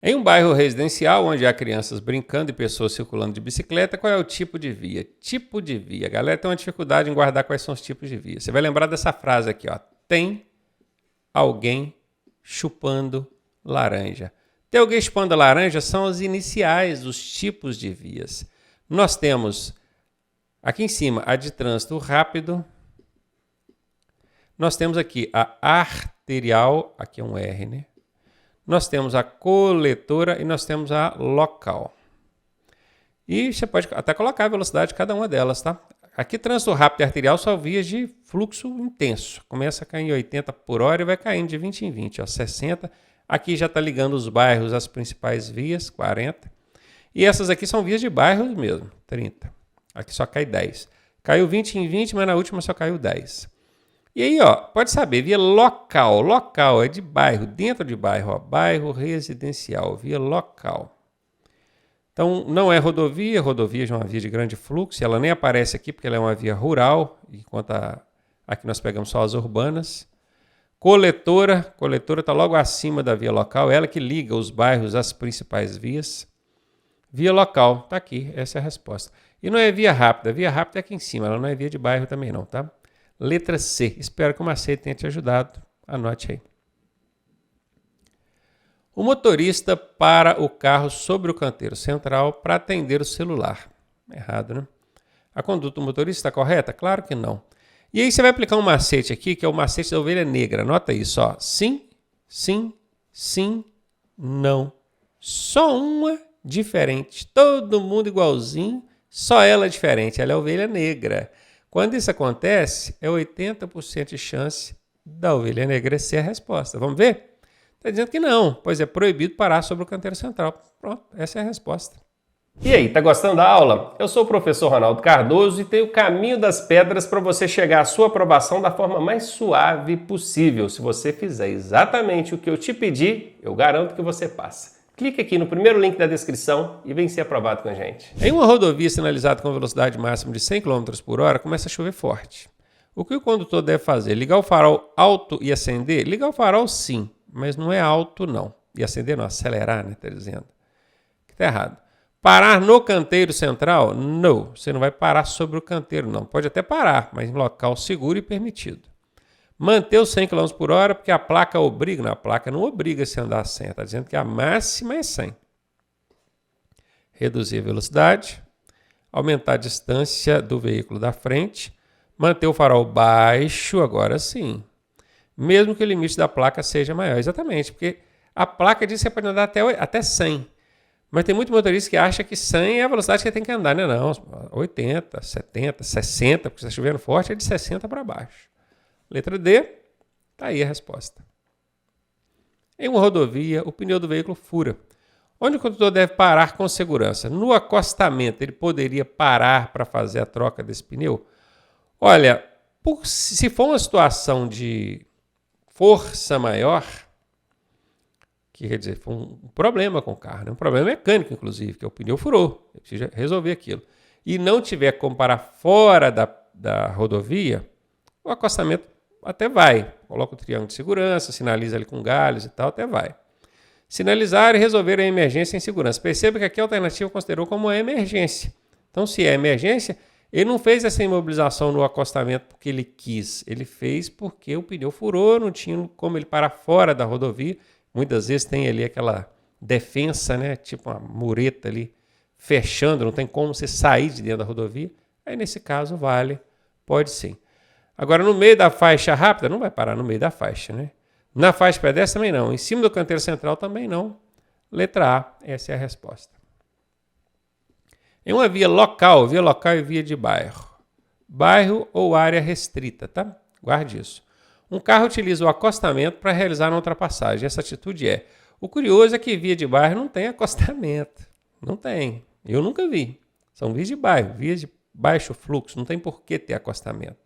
Em um bairro residencial onde há crianças brincando e pessoas circulando de bicicleta, qual é o tipo de via? Tipo de via. A galera tem uma dificuldade em guardar quais são os tipos de via. Você vai lembrar dessa frase aqui, ó. Tem alguém chupando laranja. Tem alguém chupando laranja são as iniciais dos tipos de vias. Nós temos aqui em cima a de trânsito rápido. Nós temos aqui a arterial, aqui é um R, né? Nós temos a coletora e nós temos a local. E você pode até colocar a velocidade de cada uma delas, tá? Aqui, trânsito rápido e arterial são vias de fluxo intenso. Começa a cair em 80 por hora e vai caindo de 20 em 20, ó, 60. Aqui já está ligando os bairros às principais vias, 40. E essas aqui são vias de bairros mesmo, 30. Aqui só cai 10. Caiu 20 em 20, mas na última só caiu 10. E aí, ó, pode saber, via local. Local é de bairro, dentro de bairro, ó, bairro residencial, via local. Então, não é rodovia, rodovia já é uma via de grande fluxo, ela nem aparece aqui porque ela é uma via rural, enquanto aqui nós pegamos só as urbanas. Coletora está logo acima da via local, ela que liga os bairros às principais vias. Via local, está aqui, essa é a resposta. E não é via rápida é aqui em cima, ela não é via de bairro também não, tá? Letra C. Espero que o macete tenha te ajudado. Anote aí. O motorista para o carro sobre o canteiro central para atender o celular. Errado, né? A conduta do motorista está correta? Claro que não. E aí você vai aplicar um macete aqui, que é o macete da ovelha negra. Anota isso, ó. Sim, sim, sim, não. Só uma diferente. Todo mundo igualzinho, só ela diferente. Ela é a ovelha negra. Quando isso acontece, é 80% de chance da ovelha negra ser a resposta. Vamos ver? Está dizendo que não, pois é proibido parar sobre o canteiro central. Pronto, essa é a resposta. E aí, tá gostando da aula? Eu sou o professor Ronaldo Cardoso e tenho o caminho das pedras para você chegar à sua aprovação da forma mais suave possível. Se você fizer exatamente o que eu te pedi, eu garanto que você passa. Clique aqui no primeiro link da descrição e vem ser aprovado com a gente. Em uma rodovia sinalizada com velocidade máxima de 100 km por hora, começa a chover forte. O que o condutor deve fazer? Ligar o farol alto e acender? Ligar o farol sim, mas não é alto não. E acender não, acelerar, né? Está dizendo. Está errado. Parar no canteiro central? Não, você não vai parar sobre o canteiro não. Pode até parar, mas em local seguro e permitido. Manter os 100 km por hora, porque a placa obriga. Não, a placa não obriga você a andar a 100. Está dizendo que a máxima é 100. Reduzir a velocidade. Aumentar a distância do veículo da frente. Manter o farol baixo, agora sim. Mesmo que o limite da placa seja maior. Exatamente, porque a placa diz que você pode andar até 100. Mas tem muito motorista que acha que 100 é a velocidade que você tem que andar, né? Não, 80, 70, 60, porque está chovendo forte, é de 60 para baixo. Letra D, está aí a resposta. Em uma rodovia, o pneu do veículo fura. Onde o condutor deve parar com segurança? No acostamento, ele poderia parar para fazer a troca desse pneu? Olha, se for uma situação de força maior, que quer dizer, foi um problema com o carro, né? Um problema mecânico, inclusive, que o pneu furou, ele precisa resolver aquilo, e não tiver como parar fora da rodovia, o acostamento até vai. Coloca o triângulo de segurança, sinaliza ali com galhos e tal, até vai. Sinalizar e resolver a emergência em segurança. Perceba que aqui a alternativa considerou como uma emergência. Então, se é emergência, ele não fez essa imobilização no acostamento porque ele quis. Ele fez porque o pneu furou, não tinha como ele parar fora da rodovia. Muitas vezes tem ali aquela defensa, né? Tipo uma mureta ali, fechando, não tem como você sair de dentro da rodovia. Aí, nesse caso, vale, pode sim. Agora, no meio da faixa rápida, não vai parar no meio da faixa, né? Na faixa pedestre também não. Em cima do canteiro central também não. Letra A, essa é a resposta. Em uma via local e via de bairro. Bairro ou área restrita, tá? Guarde isso. Um carro utiliza o acostamento para realizar uma ultrapassagem. Essa atitude é. O curioso é que via de bairro não tem acostamento. Não tem. Eu nunca vi. São vias de bairro, vias de baixo fluxo. Não tem por que ter acostamento.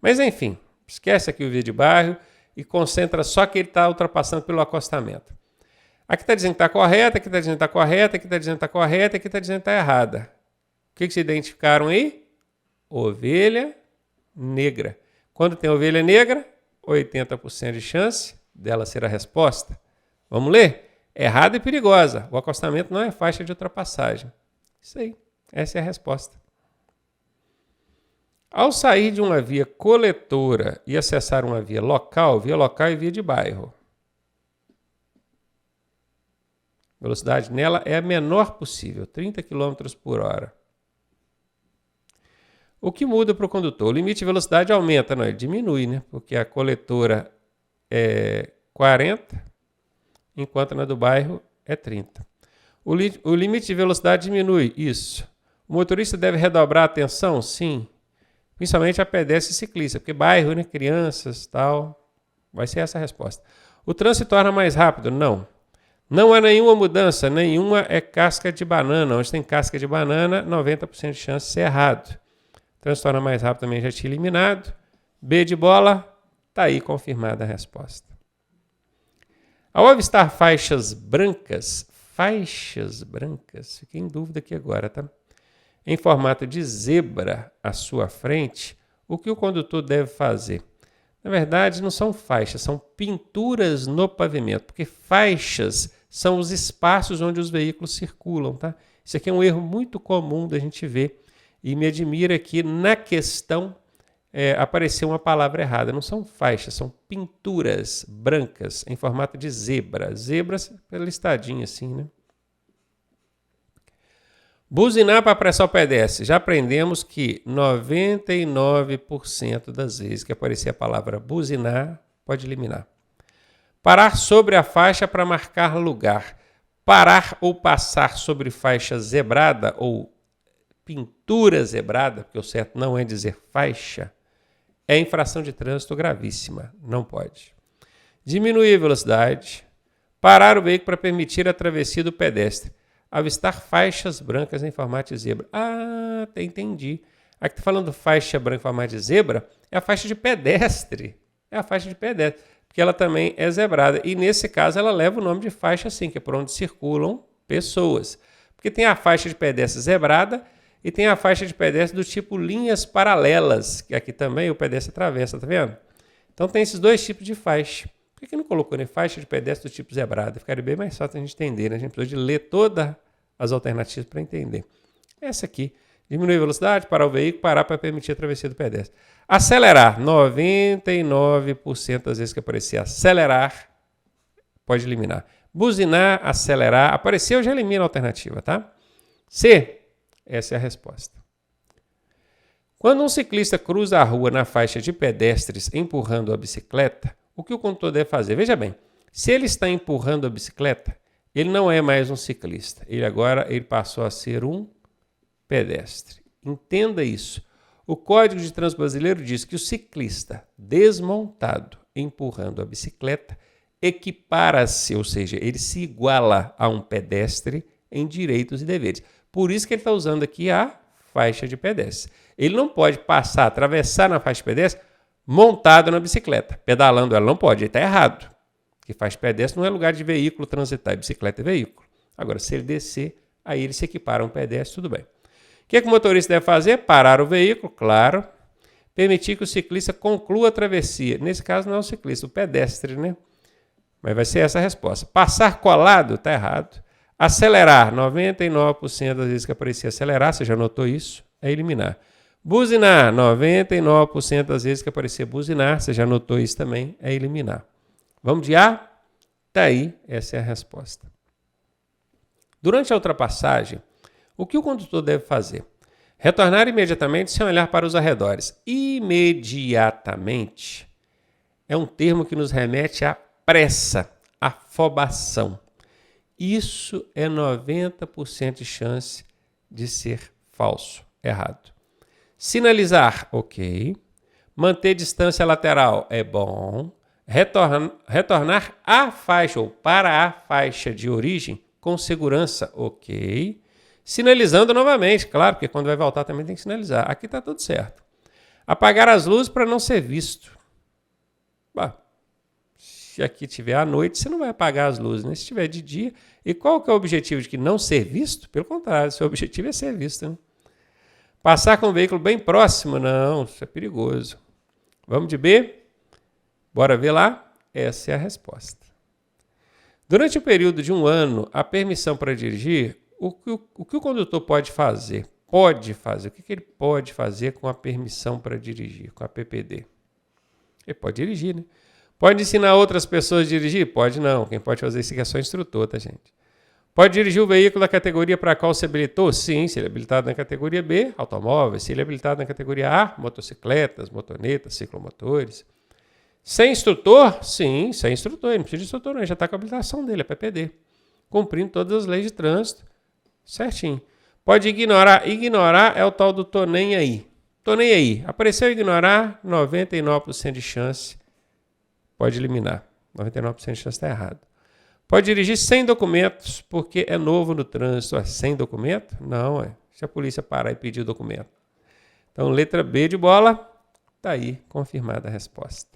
Mas, enfim, esquece aqui o via de bairro e concentra só que ele está ultrapassando pelo acostamento. Aqui está dizendo que está correta, aqui está dizendo que está correta, aqui está dizendo que está correta, aqui está dizendo que está errada. O que se identificaram aí? Ovelha negra. Quando tem ovelha negra, 80% de chance dela ser a resposta. Vamos ler? errada e perigosa. O acostamento não é faixa de ultrapassagem. Isso aí, essa é a resposta. Ao sair de uma via coletora e acessar uma via local é via de bairro. Velocidade nela é a menor possível, 30 km por hora. O que muda para o condutor? O limite de velocidade aumenta, não, ele diminui, né? Porque a coletora é 40, enquanto na do bairro é 30. O limite de velocidade diminui, isso. O motorista deve redobrar a atenção? Sim. Principalmente a pedestre e ciclista, porque bairro, né, crianças e tal, vai ser essa a resposta. O trânsito se torna mais rápido? Não. Não há nenhuma mudança, nenhuma é casca de banana. Onde tem casca de banana, 90% de chance de ser errado. O trânsito se torna mais rápido também, já tinha eliminado. B de bola, está aí confirmada a resposta. Ao avistar faixas brancas, fiquei em dúvida aqui agora, tá? Em formato de zebra à sua frente, o que o condutor deve fazer? Na verdade, não são faixas, são pinturas no pavimento, porque faixas são os espaços onde os veículos circulam, tá? Isso aqui é um erro muito comum da gente ver e me admira que na questão apareceu uma palavra errada. Não são faixas, são pinturas brancas em formato de zebra. Zebras listadinho assim, né? Buzinar para apressar o pedestre. Já aprendemos que 99% das vezes que aparecer a palavra buzinar, pode eliminar. Parar sobre a faixa para marcar lugar. Parar ou passar sobre faixa zebrada ou pintura zebrada, porque o certo não é dizer faixa, é infração de trânsito gravíssima. Não pode. Diminuir a velocidade. Parar o veículo para permitir a travessia do pedestre. Avistar faixas brancas em formato de zebra. Ah, entendi. Aqui está falando faixa branca em formato de zebra, é a faixa de pedestre. É a faixa de pedestre, porque ela também é zebrada. E nesse caso ela leva o nome de faixa sim, que é por onde circulam pessoas. Porque tem a faixa de pedestre zebrada e tem a faixa de pedestre do tipo linhas paralelas, que aqui também o pedestre atravessa, tá vendo? Então tem esses dois tipos de faixa. Por que não colocou, né? Faixa de pedestre do tipo zebrada? Ficaria bem mais fácil a gente entender, né? A gente precisa de ler todas as alternativas para entender. Essa aqui, diminuir a velocidade, parar o veículo, parar para permitir a travessia do pedestre. Acelerar, 99% das vezes que aparecer acelerar, pode eliminar. Buzinar, acelerar, apareceu, já elimina a alternativa, tá? C, essa é a resposta. Quando um ciclista cruza a rua na faixa de pedestres empurrando a bicicleta, o que o condutor deve fazer? Veja bem, se ele está empurrando a bicicleta, ele não é mais um ciclista. Ele passou a ser um pedestre. Entenda isso. O Código de Trânsito Brasileiro diz que o ciclista desmontado empurrando a bicicleta equipara-se, ou seja, ele se iguala a um pedestre em direitos e deveres. Por isso que ele está usando aqui a faixa de pedestre. Ele não pode passar, atravessar na faixa de pedestre montado na bicicleta, pedalando ela. Não pode, ele está errado. Porque faixa de pedestre não é lugar de veículo transitar, bicicleta é veículo. Agora, se ele descer, aí ele se equipara a um pedestre, tudo bem. O que o motorista deve fazer? Parar o veículo, claro. Permitir que o ciclista conclua a travessia. Nesse caso não é o ciclista, o pedestre, né? Mas vai ser essa a resposta. Passar colado, está errado. Acelerar, 99% das vezes que aparecer acelerar, você já notou isso, é eliminar. Buzinar, 99% das vezes que aparecer buzinar, você já notou isso também, é eliminar. Vamos de A? Tá aí, essa é a resposta. Durante a ultrapassagem, o que o condutor deve fazer? Retornar imediatamente sem olhar para os arredores. Imediatamente é um termo que nos remete à pressa, afobação. Isso é 90% de chance de ser falso, errado. Sinalizar, ok. Manter distância lateral, é bom. Retornar à faixa ou para a faixa de origem com segurança, ok. Sinalizando novamente, claro, porque quando vai voltar também tem que sinalizar. Aqui está tudo certo. Apagar as luzes para não ser visto. Bah, se aqui tiver à noite, você não vai apagar as luzes, né? Se tiver de dia. E qual que é o objetivo de que não ser visto? Pelo contrário, seu objetivo é ser visto, né? Passar com o veículo bem próximo, não, isso é perigoso. Vamos de B? Bora ver lá? Essa é a resposta. Durante o período de 1 ano, a permissão para dirigir, o que o condutor pode fazer? O que ele pode fazer com a permissão para dirigir, com a PPD? Ele pode dirigir, né? Pode ensinar outras pessoas a dirigir? Pode não. Quem pode fazer isso é só instrutor, tá, gente? Pode dirigir o veículo da categoria para a qual se habilitou? Sim, se ele é habilitado na categoria B, automóveis. Se ele é habilitado na categoria A, motocicletas, motonetas, ciclomotores. Sem instrutor? Sim, sem instrutor. Ele não precisa de instrutor, não. Ele já está com a habilitação dele, é PPD. Cumprindo todas as leis de trânsito. Certinho. Pode ignorar. Ignorar é o tal do tô nem aí. Tô nem aí. Apareceu ignorar, 99% de chance. Pode eliminar. 99% de chance está errado. Pode dirigir sem documentos, porque é novo no trânsito. Sem documento? Não, se a polícia parar e pedir o documento. Então, letra B de bola, está aí confirmada a resposta.